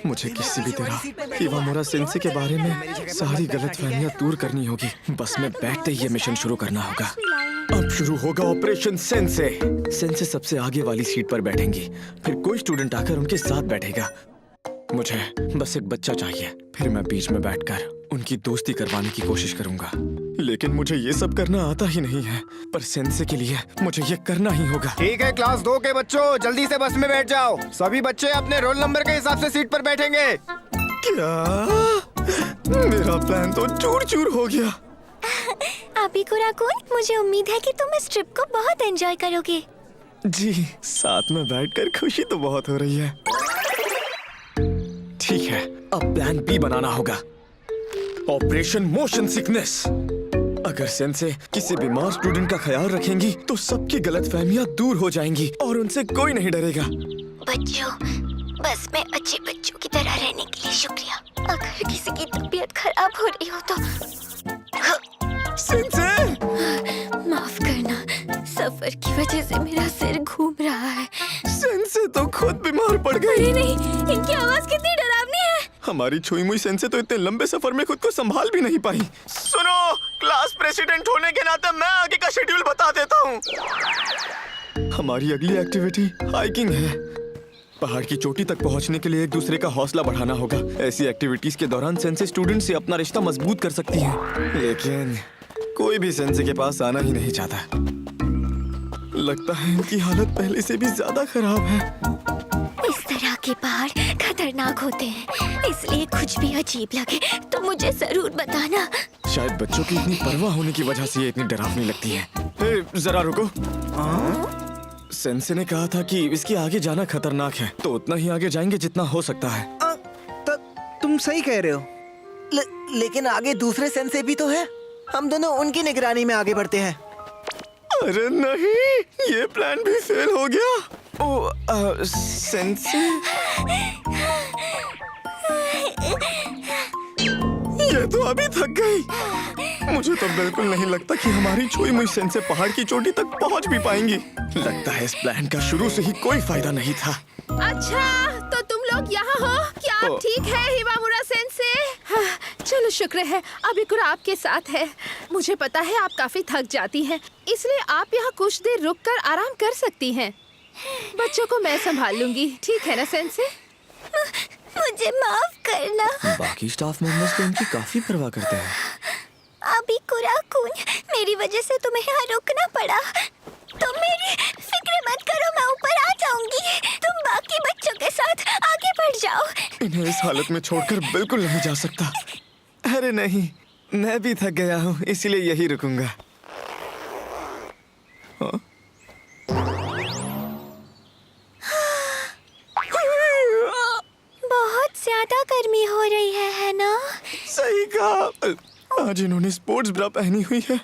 मुझे किसी भी तरह इवामुरा सेंसे के बारे में सारी गलतफहमियां दूर करनी होगी। बस में बैठते ही ये मिशन शुरू करना होगा। अब शुरू होगा ऑपरेशन सेंसे। सेंसे सबसे आगे वाली सीट पर बैठेंगी, फिर कोई स्टूडेंट आकर उनके साथ बैठेगा। मुझे बस एक बच्चा चाहिए, फिर मैं बीच में बैठकर उनकी दोस्ती करवाने की कोशिश करूंगा। लेकिन मुझे ये सब करना आता ही नहीं है, पर सेंसे के लिए मुझे ये करना ही होगा। ठीक है, क्लास 2 के बच्चों जल्दी से बस में बैठ जाओ। सभी बच्चे अपने रोल नंबर के हिसाब से सीट पर बैठेंगे। क्या? मेरा प्लान तो चूर चूर हो गया। अभी कुराकुन, मुझे उम्मीद है कि तुम इस ट्रिप को बहुत एंजॉय करोगे। जी, साथ में बैठकर खुशी तो बहुत हो रही है। ठीक है, अब प्लान बी बनाना होगा, ऑपरेशन मोशन सिकनेस। अगर सेंसे किसी बीमार स्टूडेंट का ख्याल रखेंगी तो सबकी गलतफहमियां दूर हो जाएंगी और उनसे कोई नहीं डरेगा। बच्चों, बस में अच्छे बच्चों की तरह रहने के लिए शुक्रिया। अगर किसी की तबीयत खराब हो रही हो तो सेंसे! माफ करना, सफर की वजह से मेरा सिर घूम रहा है। सेंसे तो खुद बीमार पड़ गई। अरे नहीं, इनकी आवाज कितनी डरावनी है। हमारी छुई मुई सेंसे तो इतने लंबे सफर में खुद को संभाल भी नहीं पाई। सुनो, क्लास प्रेसिडेंट होने के नाते मैं आगे का शेड्यूल बता देता हूँ। हमारी अगली एक्टिविटी हाइकिंग है। पहाड़ की चोटी तक पहुँचने के लिए एक दूसरे का हौसला बढ़ाना होगा। ऐसी एक्टिविटीज के दौरान सेंसे स्टूडेंट से अपना रिश्ता मजबूत कर सकती हैं। लेकिन कोई भी सेंसे के पास आना ही नहीं चाहता। लगता है इनकी हालत पहले से भी ज्यादा खराब है। इस तरह के पहाड़ खतरनाक होते हैं, इसलिए कुछ भी अजीब लगे तो मुझे जरूर बताना। शायद बच्चों की इतनी परवाह होने की वजह से ये इतनी डरावनी लगती है। जरा रुको। सेंसे ने कहा था कि इसके आगे जाना खतरनाक है, तो उतना ही आगे जाएंगे जितना हो सकता है। तुम सही कह रहे हो, लेकिन आगे दूसरे सेंसे भी तो है। हम दोनों उनकी निगरानी में आगे बढ़ते हैं। अरे नहीं, ये प्लान भी फेल हो गया। ओ, सेंसे, ये तो अभी थक गई। मुझे तो बिल्कुल नहीं लगता कि हमारी छुई मुई सेंसे पहाड़ की चोटी तक पहुंच भी पाएंगी। लगता है इस प्लान का शुरू से ही कोई फायदा नहीं था। अच्छा, तो तुम लोग यहाँ हो? क्या आप ठीक है हिवामुरा सेंसे? हाँ, चलो शुक्र है अबिकुरा आपके साथ है। मुझे पता है आप काफी थक जाती हैं, इसलिए आप यहाँ कुछ देर रुककर आराम कर सकती हैं। बच्चों को मैं संभाल लूंगी, ठीक है ना सेंसे? मुझे माफ करना। बाकी स्टाफ मेंबर्स तो इनकी काफी परवाह करते हैं। अभी कुराकुन, मेरी वजह से तुम्हें यहाँ रुकना पड़ा। तुम मेरी फिक्र मत करो, मैं ऊपर आ जाऊंगी। तुम बाकी बच्चों के साथ आगे बढ़ जाओ। इन्हें इस हालत में छोड़कर बिल्कुल नहीं जा सकता। अरे नहीं, मैं भी थक गया हूँ, इसलिए यही रुकूंगा। बहुत ज्यादा गर्मी हो रही है ना? सही कहा। आज इन्होंने स्पोर्ट्स ब्रा पहनी हुई है।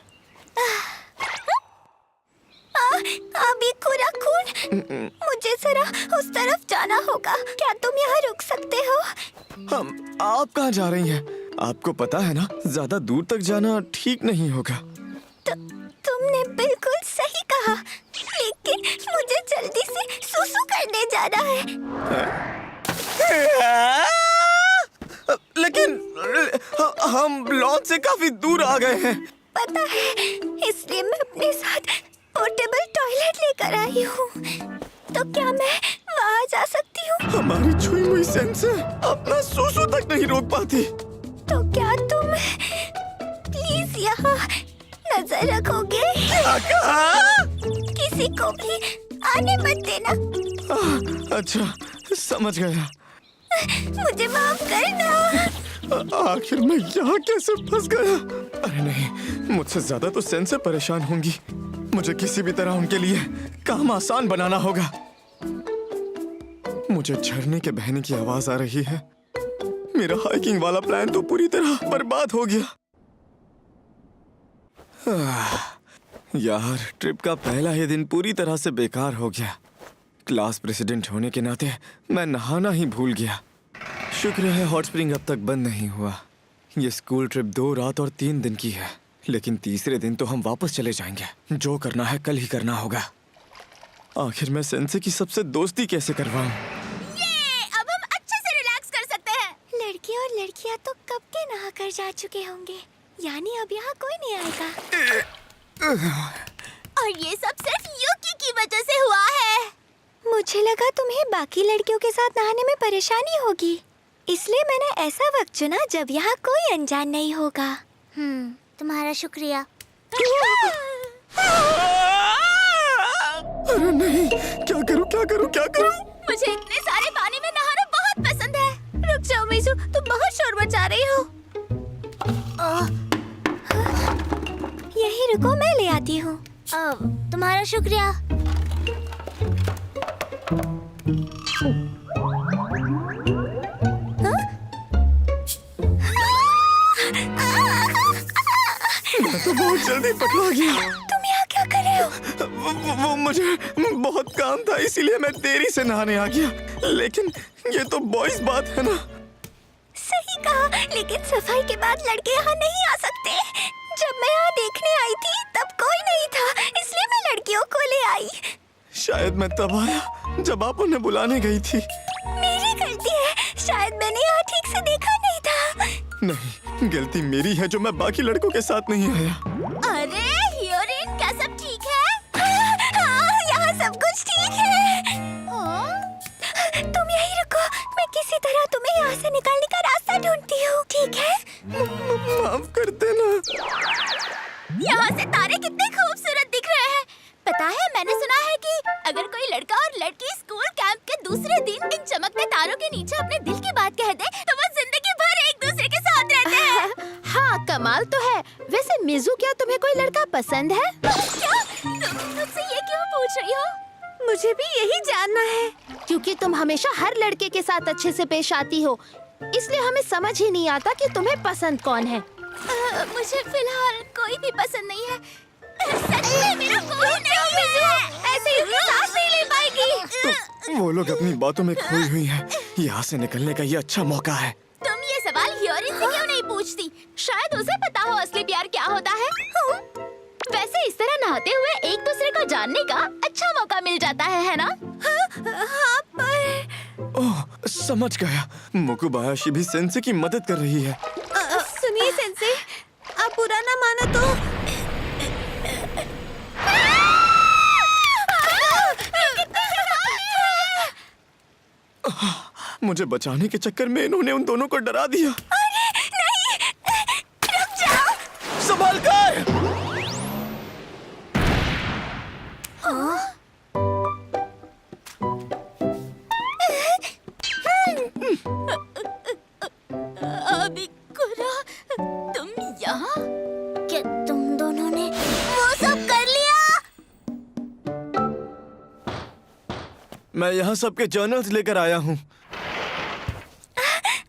अभी कुराकुन, मुझे जरा उस तरफ जाना होगा। क्या तुम यहाँ रुक सकते हो? आप कहाँ जा रही हैं? आपको पता है ना, ज्यादा दूर तक जाना ठीक नहीं होगा। तुमने बिल्कुल सही कहा, लेकिन मुझे जल्दी से सुसु करने जाना है। लेकिन हम लॉन से काफी दूर आ गए हैं। पता है, इसलिए मैं अपने साथ पोर्टेबल टॉयलेट लेकर आई हूँ। तो क्या मैं वहाँ जा सकती हूँ? हमारी छुई हुई सेंसे अपना सुसु तक नहीं रोक पाती। तो क्या तुम प्लीज यहाँ नजर रखोगे? क्या कहा? किसी को भी आने मत देना। अच्छा, समझ गया। मुझे माफ करना। आखिर मैं यहाँ कैसे फंस गया? अरे नहीं, मुझसे ज्यादा तो सेंसे परेशान होंगी। मुझे किसी भी तरह उनके लिए काम आसान बनाना होगा। मुझे झरने के बहने की आवाज आ रही है। मेरा हाइकिंग वाला प्लान तो पूरी तरह बर्बाद हो गया। यार, ट्रिप का पहला ही दिन पूरी तरह से बेकार हो गया। क्लास प्रेसिडेंट होने के नाते मैं नहाना ही भूल गया। शुक्र है हॉट स्प्रिंग अब तक बंद नहीं हुआ। ये स्कूल ट्रिप 2 रात और 3 दिन की है, लेकिन तीसरे दिन तो हम वापस चले जाएंगे। जो करना है कल ही करना होगा। आखिर मैं सेंसे की सबसे दोस्ती कैसे करवाऊं? अब हम अच्छे से रिलैक्स आ चुके होंगे, यानी अब यहाँ कोई नहीं आएगा। और ये सब सिर्फ यूकी की वजह से हुआ है। मुझे लगा तुम्हें बाकी लड़कियों के साथ नहाने में परेशानी होगी, इसलिए मैंने ऐसा वक्त चुना जब यहाँ कोई अनजान नहीं होगा। तुम्हारा शुक्रिया। अरे नहीं, क्या करूं क्या करूं क्या करूं? मुझे इतने सारे पानी में नहाना बहुत पसंद है। रुक जाओ मीजू, तुम बहुत शोर मचा रही हो। यही रुको, मैं ले आती हूँ। तुम्हारा शुक्रिया। मैं तो बहुत जल्दी पकड़ा गया। तुम यहाँ क्या कर रहे हो? वो मुझे बहुत काम था, इसीलिए मैं देरी से नहाने आ गया। लेकिन ये तो बॉयज बात है ना। सही कहा, लेकिन सफाई के बाद लड़के यहाँ नहीं आ सकते। जब मैं यहाँ देखने आई थी तब कोई नहीं था, इसलिए मैं लड़कियों को ले आई। शायद मैं तब आया जब आप उन्हें बुलाने गई थी। मेरी गलती है, शायद मैंने यहाँ ठीक से देखा नहीं था। नहीं, गलती मेरी है जो मैं बाकी लड़कों के साथ नहीं आया। अरे हियोरिन, क्या सब ठीक है? हाँ, यहाँ सब कुछ ठीक है। तुम यहीं रुको, मैं किसी तरह तुम्हें यहाँ से निकालने का रास्ता ढूंढती हूँ, ठीक है? माफ कर देना। यहाँ से तारे कितने खूबसूरत दिख रहे हैं। पता है, मैंने सुना है कि अगर कोई लड़का और लड़की स्कूल कैंप के दूसरे दिन इन चमकते तारों के नीचे अपने दिल की बात कह दे तो वो जिंदगी भर एक दूसरे के साथ रहते हैं। हाँ, कमाल तो है। वैसे मिजू, क्या तुम्हें कोई लड़का पसंद है? क्या? तुम मुझसे ये क्यों पूछ रही हो? मुझे भी यही जानना है। क्योंकि तुम हमेशा हर लड़के के साथ अच्छे से पेश आती हो, इसलिए हमें समझ ही नहीं आता कि तुम्हें पसंद कौन है। मुझे फिलहाल कोई भी पसंद नहीं है। सच में मेरा कोई नहीं है। ऐसे ही सांस नहीं ले पाएगी। वो लोग अपनी बातों में खोई हुई हैं। यहाँ से निकलने का ये अच्छा मौका है। तुम ये सवाल हियोरिन से क्यों नहीं पूछती? शायद उसे पता हो असली प्यार क्या होता है। वैसे इस तरह नहाते हुए एक दूसरे को जानने का अच्छा मौका मिल जाता है ना? हाँ, पर ओह, समझ गया। मुकुबायाशी भी सेंसे की मदद कर रही है। सुनिए सेंसे, आप बुरा ना माना तो मुझे बचाने के चक्कर में इन्होंने उन दोनों को डरा दिया। अरे नहीं, रुक जाओ। संभाल कर। अबिकुरा, तुम यहाँ? क्या तुम दोनों ने वो सब कर लिया? मैं यहाँ सबके जर्नल्स लेकर आया हूँ।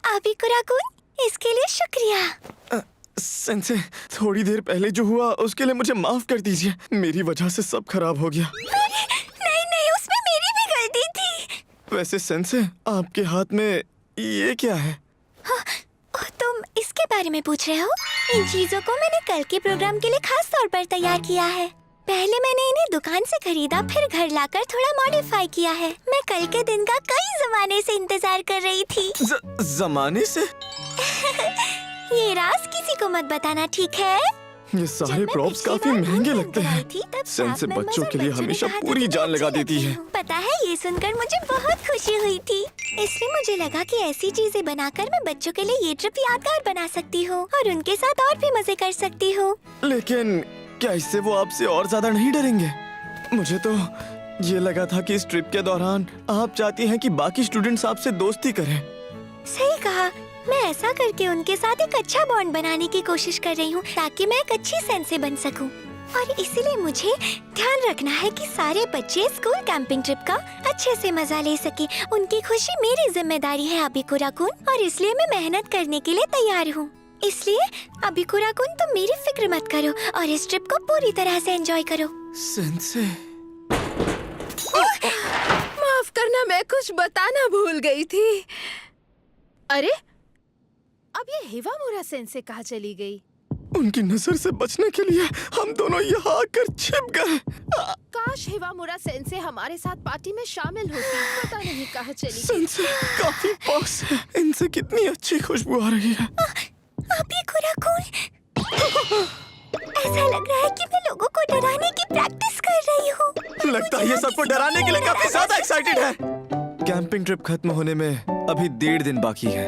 अबिकुरा-कुन, इसके लिए शुक्रिया। सेंसे, थोड़ी देर पहले जो हुआ उसके लिए मुझे माफ कर दीजिए। मेरी वजह से सब खराब हो गया। नहीं नहीं, उसमें मेरी भी गलती थी। वैसे सेंसे, आपके हाथ में ये क्या है? तुम इसके बारे में पूछ रहे हो? इन चीजों को मैंने कल के प्रोग्राम के लिए खास तौर पर तैयार किया है। पहले मैंने इन्हें दुकान से खरीदा, फिर घर लाकर थोड़ा मॉडिफाई किया है। मैं कल के दिन का कई जमाने से इंतजार कर रही थी। जमाने से? ये राज किसी को मत बताना, ठीक है? ये सारे प्रॉप्स काफी महंगे लगते हैं। सेंसे बच्चों के लिए हमेशा पूरी जान लगा देती है। पता है, ये सुनकर मुझे बहुत खुशी हुई थी। इसलिए मुझे लगा कि ऐसी चीजें बनाकर मैं बच्चों के लिए ये ट्रिप यादगार बना सकती हूँ और उनके साथ और भी मजे कर सकती हूँ। लेकिन क्या इससे वो आपसे और ज्यादा नहीं डरेंगे? मुझे तो ये लगा था कि इस ट्रिप के दौरान आप चाहती हैं कि बाकी स्टूडेंट्स आपसे दोस्ती करें। सही कहा, मैं ऐसा करके उनके साथ एक अच्छा बॉन्ड बनाने की कोशिश कर रही हूँ ताकि मैं एक अच्छी सेंसे बन सकूँ। और इसीलिए मुझे ध्यान रखना है कि सारे बच्चे स्कूल कैंपिंग ट्रिप का अच्छे से मजा ले सके। उनकी खुशी मेरी जिम्मेदारी है अबिकुरा-कुन, और इसलिए मैं मेहनत करने के लिए तैयार हूँ। इसलिए अबिकुरा-कुन, तुम मेरी फिक्र मत करो और इस ट्रिप को पूरी तरह से एंजॉय करो। सेंसे, माफ करना, मैं कुछ बताना भूल गई थी। अरे, अब ये हिवामुरा सेंसे कहाँ चली गई? उनकी नजर से बचने के लिए हम दोनों यहाँ आकर छिप गए। काश हिवामुरा सेंसे हमारे साथ पार्टी में शामिल होती। पता नहीं कहाँ चली गई। सेंसे काफी पास है। इनसे कितनी अच्छी खुशबू आ रही है। अभी कुराकुन, ऐसा लग रहा है कि मैं लोगों को डराने की प्रैक्टिस कर रही हूँ। लगता है ये सबको डराने के लिए काफी ज्यादा एक्साइटेड है। कैंपिंग ट्रिप खत्म होने में अभी 1.5 दिन बाकी है।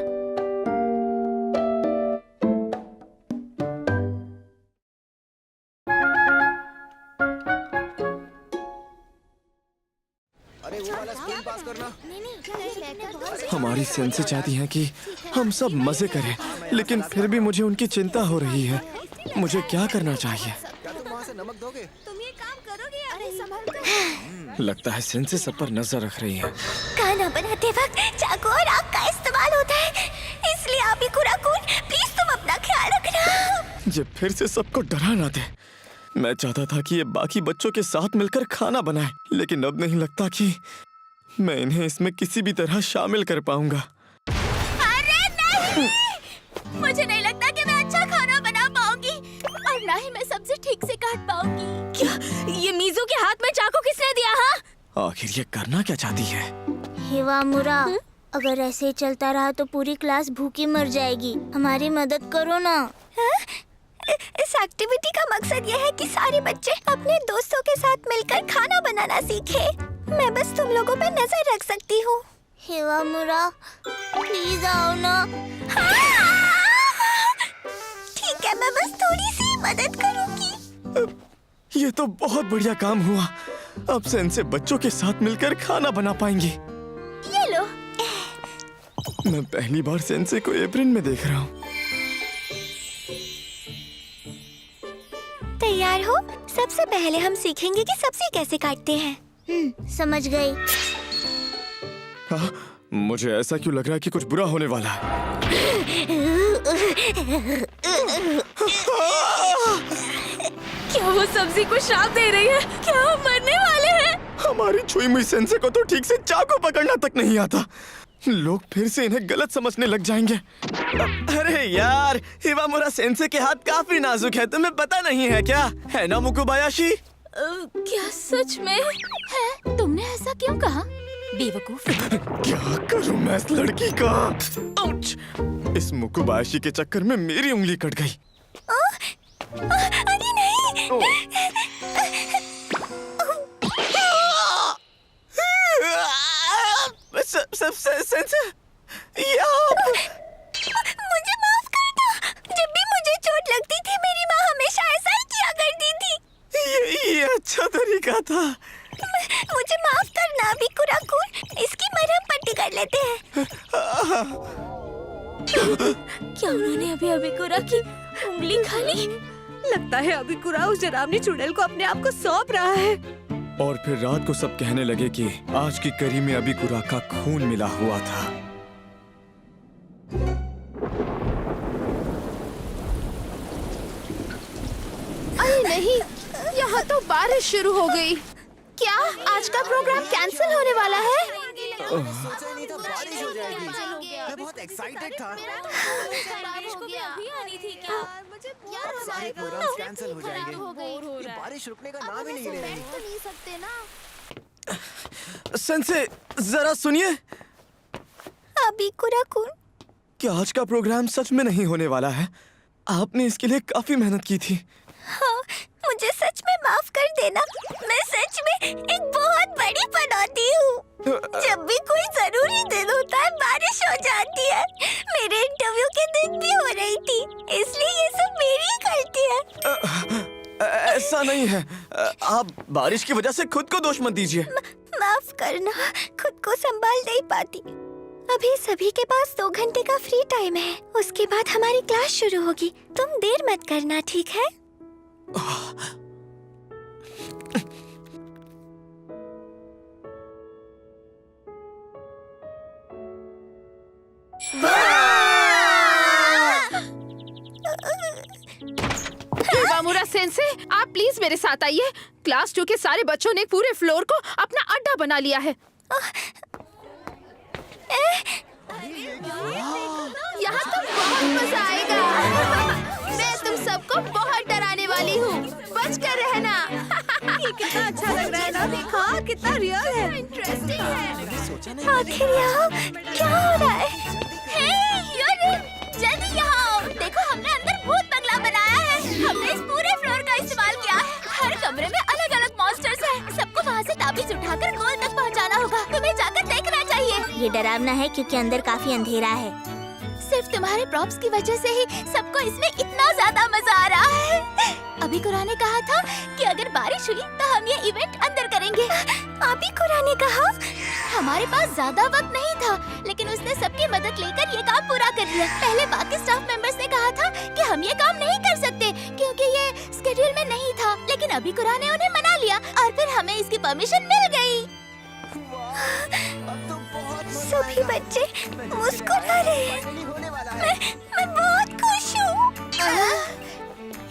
अरे वो वाला स्कूल पास करना। हमारी सेंसे चाहती हैं कि हम सब मजे करें, लेकिन फिर भी मुझे उनकी चिंता हो रही है। मुझे क्या करना चाहिए? क्या तुम वहाँ से नमक दोगे? तुम ये काम करोगे? अरे संभल कर। लगता है सेंसे सब पर नजर रख रही है। खाना बनाते वक्त चाकू और आग का इस्तेमाल होता है, इसलिए अभी कुराकुन प्लीज तुम अपना ख्याल रखना। ये फिर से सबको डरा ना दे। मैं चाहता था कि ये बाकी बच्चों के साथ मिलकर खाना बनाए, लेकिन अब नहीं लगता कि मैं इन्हें इसमें किसी भी तरह शामिल कर पाऊंगा। अरे नहीं! मुझे नहीं लगता कि मैं अच्छा खाना बना पाऊंगी और ना ही मैं सब्जी ठीक से काट पाऊंगी। क्या ये मीजू के हाथ में चाकू किसने दिया? हाँ, आखिर ये करना क्या चाहती है? हिवामुरा, अगर ऐसे ही चलता रहा तो पूरी क्लास भूखी मर जाएगी। हमारी मदद करो ना। इस एक्टिविटी का मकसद यह है कि सारे बच्चे अपने दोस्तों के साथ मिलकर खाना बनाना सीखें। मैं बस तुम लोगों पर नजर रख सकती हूँ। हिवामुरा, प्लीज आओ ना। ठीक है, मैं बस थोड़ी सी मदद करूँगी। ये तो बहुत बढ़िया काम हुआ। अब सेंसे बच्चों के साथ मिलकर खाना बना पाएंगी। ये लो। मैं पहली बार सेंसे को एप्रिन में देख रहा हूँ। तैयार हो? सबसे पहले हम सीखेंगे कि सब्जी कैसे काटते हैं। समझ गई। हाँ, मुझे ऐसा क्यों लग रहा है कि कुछ बुरा होने वाला है? क्या वो सब्जी को श्राप दे रही है? क्या हम मरने वाले हैं? हमारी छुई मुई सेंसे को तो ठीक से चाकू पकड़ना तक नहीं आता। लोग फिर से इन्हें गलत समझने लग जाएंगे। अरे यार, हिवामुरा सेंसे के हाथ काफी नाजुक है, तुम्हें पता नहीं है क्या? है ना मुकुबायाशी? क्या सच में है? तुमने ऐसा क्यों कहा? बेवकूफ। क्या करूं मैं इस लड़की का? आउच! इस मुकुबायाशी के चक्कर में मेरी उंगली कट गई। अरे नहीं! सेंसे, मुझे माफ कर दो। जब भी मुझे चोट लगती थी मेरी माँ हमेशा ऐसा ही किया करती थी। ये अच्छा तरीका था। मुझे माफ करना अभी कुराकुन, इसकी मरहम पट्टी कर लेते हैं। क्या उन्होंने अभी अभी कुरा की उंगली खा ली? लगता है अभी कुरा उस डरावनी चुड़ैल को अपने आप को सौंप रहा है। और फिर रात को सब कहने लगे कि आज की करी में अभी कुरा का खून मिला हुआ था। अरे नहीं, यहाँ तो बारिश शुरू हो गई। क्या आज का प्रोग्राम कैंसिल होने वाला है? सोचा नहीं था बारिश हो जाएगी। मैं बहुत एक्साइटेड था। बारिश को भी अभी आनी थी क्या? मुझे अब सारे प्रोग्राम्स कैंसिल हो जाएंगे। ये बारिश रुकने का नाम ही नहीं ले रही। तो नहीं सकते ना। सेंसे, जरा सुनिए। अभी कुराकुन, क्या आज का प्रोग्राम सच में नहीं होने वाला है? आपने इसके लिए काफी मेहनत की थी। हाँ, मुझे सच में माफ कर देना। मैं सच में एक बहुत बड़ी पनौती हूँ। जब भी कोई जरूरी दिन होता है बारिश हो जाती है। मेरे इंटरव्यू के दिन भी हो रही थी, इसलिए ये सब मेरी गलती है। ऐसा नहीं है। आप बारिश की वजह से खुद को दोष मत दीजिए। माफ करना, खुद को संभाल नहीं पाती। अभी सभी के पास 2 घंटे का फ्री टाइम है। उसके बाद हमारी क्लास शुरू होगी। तुम देर मत करना, ठीक है? हिवामुरा सेंसे, आप प्लीज मेरे साथ आइए। क्लास 2 के सारे बच्चों ने पूरे फ्लोर को अपना अड्डा बना लिया है। यहाँ तो बहुत मजा आएगा। मैं तुम सबको बहुत डराने वाली हूँ, बच कर रहना। ये कितना अच्छा लग रहा है ना? देखो कितना रियल है, इंटरेस्टिंग है। आखिर यहाँ क्या हो रहा है? हे, यूरिन, जल्दी यहाँ आओ। देखो हमने ये डरावना है क्योंकि अंदर काफी अंधेरा है। सिर्फ तुम्हारे प्रॉप्स की वजह से ही सबको इसमें इतना ज्यादा मजा आ रहा है। अभी कुरा ने कहा था कि अगर बारिश हुई तो हम ये इवेंट अंदर करेंगे। अभी कुरा ने कहा हमारे पास ज्यादा वक्त नहीं था, लेकिन उसने सबकी मदद लेकर ये काम पूरा कर लिया। पहले बाकी स्टाफ मेंबर्स ने कहा था कि हम ये काम नहीं कर सकते क्योंकि ये स्केड्यूल में नहीं था, लेकिन अभी कुरा ने उन्हें मना लिया और फिर हमें इसकी परमिशन मिल गई। सभी बच्चे मुस्कुरा रहे हैं। मैं बहुत खुश हूँ।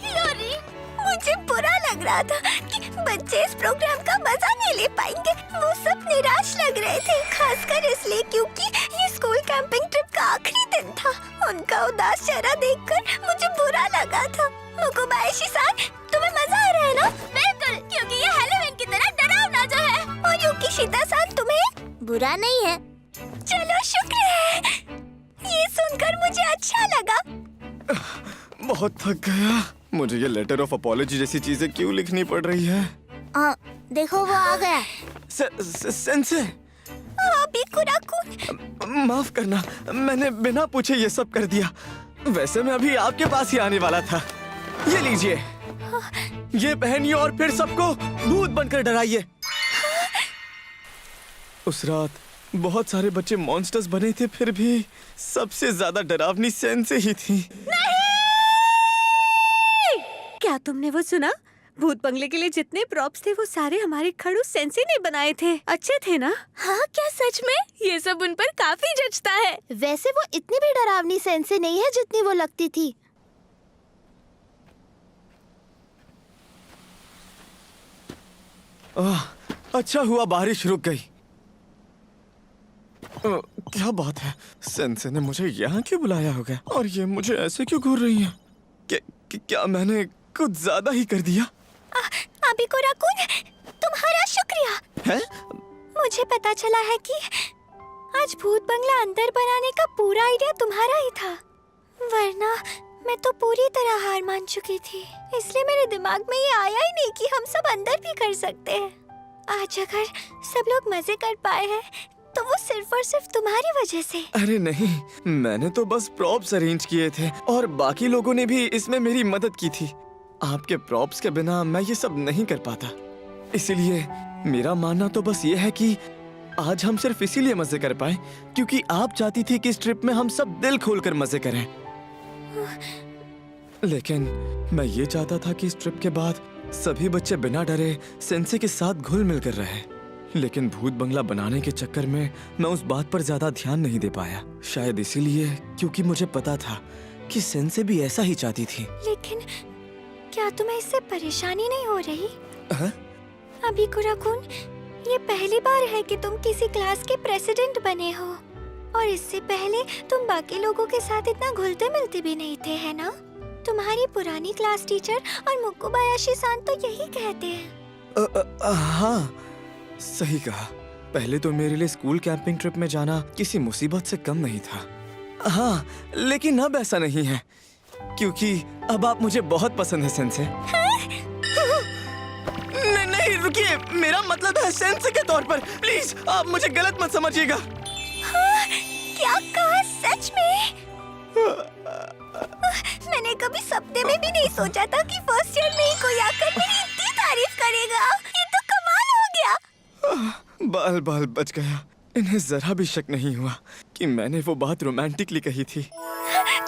लोरी, मुझे बुरा लग रहा था कि बच्चे इस प्रोग्राम का मजा नहीं ले पाएंगे। वो सब निराश लग रहे थे, खासकर इसलिए क्योंकि ये स्कूल कैंपिंग ट्रिप का आखिरी दिन था। उनका उदास चेहरा देखकर मुझे बुरा लगा था। मोकोबायाशी-सान, तुम्हें मजा आ रहा है ना? बिल्कुल, क्योंकि ये हैलोवीन की तरह डरावना जो है। और युकिशिता-सान, तुम्हें बुरा नहीं है। चलो, शुक्र है। ये सुनकर मुझे अच्छा लगा। बहुत थक गया। मुझे ये लेटर ऑफ अपॉलजी जैसी चीजें क्यों लिखनी पड़ रही है? देखो वो आ गया। सेंसे, अभी कुरा-कुन, माफ करना, मैंने बिना पूछे ये सब कर दिया। वैसे मैं अभी आपके पास ही आने वाला था। ये लीजिए, ये पहनिए और फिर सबको भूत बनकर डराइए। उस रात बहुत सारे बच्चे मॉन्स्टर्स बने थे, फिर भी सबसे ज्यादा डरावनी सेंसे ही थी। क्या तुमने वो सुना? भूत बंगले के लिए जितने प्रॉप्स थे वो सारे हमारे खड़ूस सेंसे ने बनाए थे। अच्छे थे ना? हाँ, क्या सच में? ये सब उन पर काफी जचता है। वैसे वो इतनी भी डरावनी सेंसे नहीं है जितनी वो लगती थी। अच्छा हुआ बारिश रुक गई। क्या बात है, सेंसे ने मुझे यहाँ क्यों बुलाया होगा? और ये मुझे ऐसे क्यों घूर रही है? क्या मैंने कुछ ज्यादा ही कर दिया? अभी कुरा-कुन, तुम्हारा शुक्रिया है? मुझे पता चला है कि आज भूत बंगला अंदर बनाने का पूरा आइडिया तुम्हारा ही था, वरना मैं तो पूरी तरह हार मान चुकी थी। इसलिए मेरे दिमाग में ये आया ही नहीं कि हम सब अंदर भी कर सकते हैं। आज अगर सब लोग मजे कर पाए हैं तो वो सिर्फ और सिर्फ तुम्हारी वजह से। अरे नहीं, मैंने तो बस प्रॉप्स अरेंज किए थे और बाकी लोगों ने भी इसमें मेरी मदद की थी। आपके प्रॉप्स के बिना मैं ये सब नहीं कर पाता। इसीलिए मेरा मानना तो बस ये है कि आज हम सिर्फ इसीलिए मजे कर पाए क्योंकि आप चाहती थी कि इस ट्रिप में हम सब दिल खोलकर मजे करें। लेकिन मैं ये चाहता था कि इस ट्रिप के बाद सभी बच्चे बिना डरे सेंसे के साथ घुल मिल कर रहे। लेकिन भूत बंगला बनाने के चक्कर में मैं उस बात पर ज्यादा ध्यान नहीं दे पाया। शायद इसीलिए क्योंकि मुझे पता था कि सेंसे भी ऐसा ही चाहती थी। लेकिन क्या तुम्हें इससे परेशानी नहीं हो रही? हाँ? अभी कुरा-कुन, ये पहली बार है कि तुम किसी क्लास के प्रेसिडेंट बने हो, और इससे पहले तुम बाकी लोगों के साथ इतना घुलते मिलते भी नहीं थे, है ना? तुम्हारी पुरानी क्लास टीचर और मोकोबायाशी-सान तो यही कहते हैं। हाँ, सही कहा। पहले तो मेरे लिए स्कूल कैंपिंग ट्रिप में जाना किसी मुसीबत से कम नहीं था। हाँ, लेकिन अब ऐसा नहीं है क्योंकि अब आप मुझे बहुत पसंद है सेंसे। नहीं, रुकिए, मेरा मतलब है सेंसे के तौर पर। प्लीज, आप मुझे गलत मत समझिएगा। हाँ, क्या कहा? सच में? मैंने कभी सपने में भी नहीं सोचा था कि फर्स्ट ईयर में ही कोई आकर मेरी इतनी तारीफ करेगा। ये तो कमाल हो गया। बाल बाल बच गया। इन्हें जरा भी शक नहीं हुआ कि मैंने वो बात रोमांटिकली कही थी।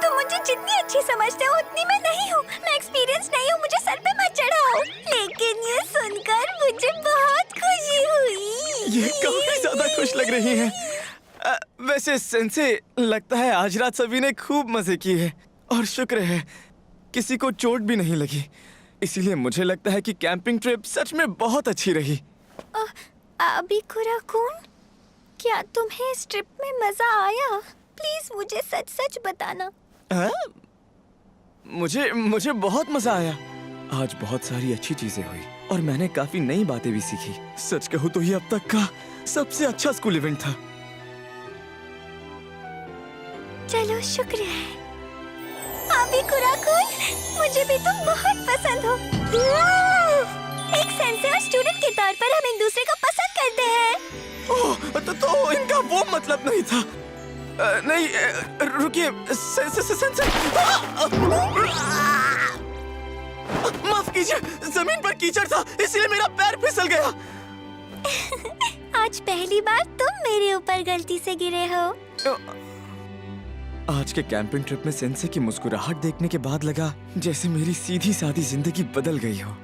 तुम मुझे जितनी अच्छी समझते हो उतनी मैं नहीं हूँ। मैं एक्सपीरियंस नहीं हूँ, मुझे सर पे मत चढ़ाओ। लेकिन ये सुनकर मुझे बहुत खुशी हुई। ये काफी ज्यादा खुश लग रही हैं। वैसे सेंसे, लगता है आज रात सभी ने खूब मजे किए और शुक्र है किसी को चोट भी नहीं लगी। इसीलिए मुझे लगता है कि कैंपिंग ट्रिप सच में बहुत अच्छी रही। अभी कुरा-कुन, क्या तुम्हें इस ट्रिप में मजा आया? प्लीज मुझे सच सच बताना। मुझे बहुत मजा आया। आज बहुत सारी अच्छी चीजें हुई और मैंने काफी नई बातें भी सीखी। सच कहूँ तो ये अब तक का सबसे अच्छा स्कूल इवेंट था। चलो, शुक्र है। अभी कुरा-कुन, मुझे भी तुम बहुत पसंद हो। एक सेंसे और स्टूडेंट के तौर पर हम एक दूसरे को पसंद करते हैं। ओह, तो इनका वो मतलब नहीं था। नहीं, रुकिए, सेंसे। माफ कीजिए, जमीन पर कीचड़ था इसलिए मेरा पैर फिसल गया। आज पहली बार तुम मेरे ऊपर गलती से गिरे हो। आज के कैंपिंग ट्रिप में सेंसे की मुस्कुराहट देखने के बाद लगा जैसे मेरी सीधी सादी जिंदगी बदल गई हो।